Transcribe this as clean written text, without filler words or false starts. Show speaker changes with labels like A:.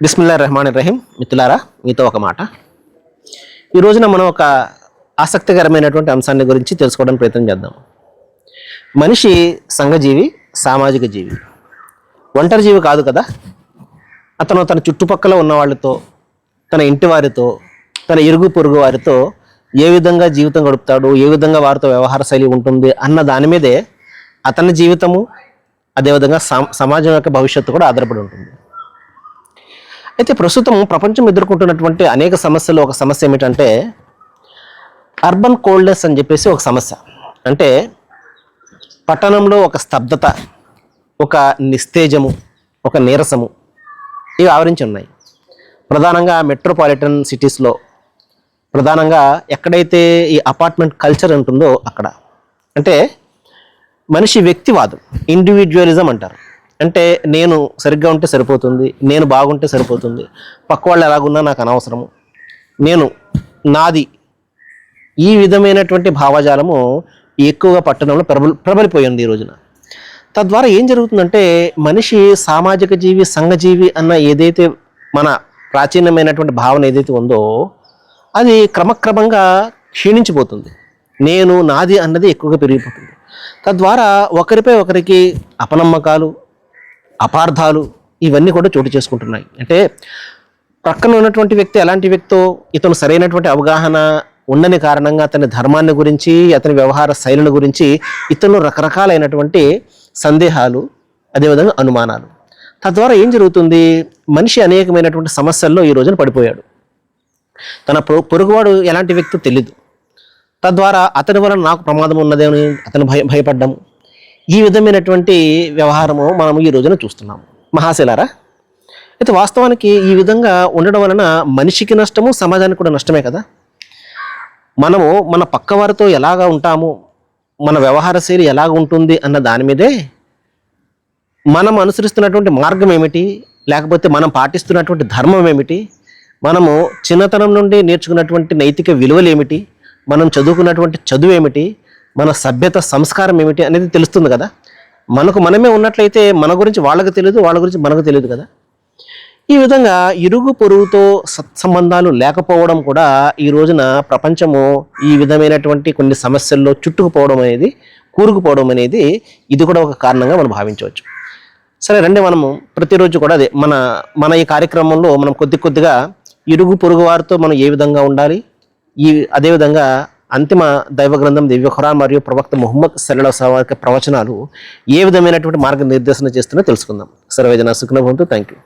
A: బిస్మిల్లాహిర్రహమానిర్రహీం. మిత్రులారా, మీతో ఒక మాట. ఈ రోజున మనం ఒక ఆసక్తికరమైనటువంటి అంశాన్ని గురించి తెలుసుకోవడానికి ప్రయత్నం చేద్దాం. మనిషి సంఘజీవి, సామాజిక జీవి, ఒంటరి జీవి కాదు కదా. అతను తన చుట్టుపక్కల ఉన్న వాళ్ళతో, తన ఇంటి వారితో, తన ఇరుగు పొరుగు వారితో ఏ విధంగా జీవితం గడుపుతాడు, ఏ విధంగా వారితో వ్యవహార శైలి ఉంటుంది అన్న దాని మీదే అతని జీవితము, అదేవిధంగా సమాజం యొక్క భవిష్యత్తు కూడా ఆధారపడి ఉంటుంది. అయితే ప్రస్తుతం ప్రపంచం ఎదుర్కొంటున్నటువంటి అనేక సమస్యలు ఒక సమస్య ఏమిటంటే అర్బన్ కోల్డ్నెస్ అని చెప్పేసి ఒక సమస్య. అంటే పట్టణంలో ఒక స్తబ్దత, ఒక నిస్తేజము, ఒక నీరసము ఇవి ఆవరించి ఉన్నాయి. ప్రధానంగా మెట్రోపాలిటన్ సిటీస్లో, ప్రధానంగా ఎక్కడైతే ఈ అపార్ట్మెంట్ కల్చర్ ఉంటుందో అక్కడ. అంటే మనిషి వ్యక్తివాదం, ఇండివిజువలిజం అంటారు. అంటే నేను సరిగ్గా ఉంటే సరిపోతుంది, నేను బాగుంటే సరిపోతుంది, పక్క వాళ్ళు ఎలాగున్నా నాకు అనవసరము, నేను నాది, ఈ విధమైనటువంటి భావజాలము ఎక్కువగా పట్టణంలో ప్రబలిపోయింది ఈ రోజున. తద్వారా ఏం జరుగుతుందంటే మనిషి సామాజిక జీవి, సంఘజీవి అన్న ఏదైతే మన ప్రాచీనమైనటువంటి భావన ఏదైతే ఉందో అది క్రమక్రమంగా క్షీణించిపోతుంది. నేను నాది అన్నది ఎక్కువగా పెరిగిపోతుంది. తద్వారా ఒకరిపై ఒకరికి అపనమ్మకాలు, అపార్థాలు ఇవన్నీ కూడా చోటు చేసుకుంటున్నాయి. అంటే ప్రక్కన ఉన్నటువంటి వ్యక్తి ఎలాంటి వ్యక్తో ఇతను సరైనటువంటి అవగాహన ఉండని కారణంగా అతని ధర్మాన్ని గురించి, అతని వ్యవహార శైలిని గురించి ఇతను రకరకాలైనటువంటి సందేహాలు, అదేవిధంగా అనుమానాలు. తద్వారా ఏం జరుగుతుంది, మనిషి అనేకమైనటువంటి సమస్యల్లో ఈ రోజున పడిపోయాడు. తన పొరుగువాడు ఎలాంటి వ్యక్తో తెలీదు. తద్వారా అతని వలన నాకు ప్రమాదం ఉన్నదేమని అతను భయపడ్డాము. ఈ విధమైనటువంటి వ్యవహారము మనము ఈ రోజున చూస్తున్నాము. మహాశిలారా, అయితే వాస్తవానికి ఈ విధంగా ఉండడం వలన మనిషికి నష్టము, సమాజానికి కూడా నష్టమే కదా. మనము మన పక్క వారితో ఎలాగా ఉంటాము, మన వ్యవహార శైలి ఎలాగ ఉంటుంది అన్న దాని మీదే మనం అనుసరిస్తున్నటువంటి మార్గం ఏమిటి, లేకపోతే మనం పాటిస్తున్నటువంటి ధర్మం ఏమిటి, మనము చిన్నతనం నుండి నేర్చుకున్నటువంటి నైతిక విలువలు ఏమిటి, మనం చదువుకున్నటువంటి చదువు ఏమిటి, మన సభ్యత సంస్కారం ఏమిటి అనేది తెలుస్తుంది కదా. మనకు మనమే ఉన్నట్లయితే మన గురించి వాళ్ళకి తెలియదు, వాళ్ళ గురించి మనకు తెలియదు కదా. ఈ విధంగా ఇరుగు పొరుగుతో సత్సంబంధాలు లేకపోవడం కూడా ఈ రోజున ప్రపంచము ఈ విధమైనటువంటి కొన్ని సమస్యల్లో చుట్టుకుపోవడం అనేది, కూరుకుపోవడం అనేది ఇది కూడా ఒక కారణంగా మనం భావించవచ్చు. సరే రండి, మనము ప్రతిరోజు కూడా అదే మన ఈ కార్యక్రమంలో మనం కొద్దిగా ఇరుగు పొరుగు వారితో మనం ఏ విధంగా ఉండాలి, అదేవిధంగా అంతిమ దైవ గ్రంథం దివ్య ఖురాన్ మరియు ప్రవక్త ముహమ్మద్ సల్లల్లాహు అలైహి వసల్లం ప్రవచనాలు ఏ విధమైనటువంటి మార్గనిర్దేశన చేస్తున్నా తెలుసుకుందాం. సర్వేజన సుఖినో భవంతు. Thank you.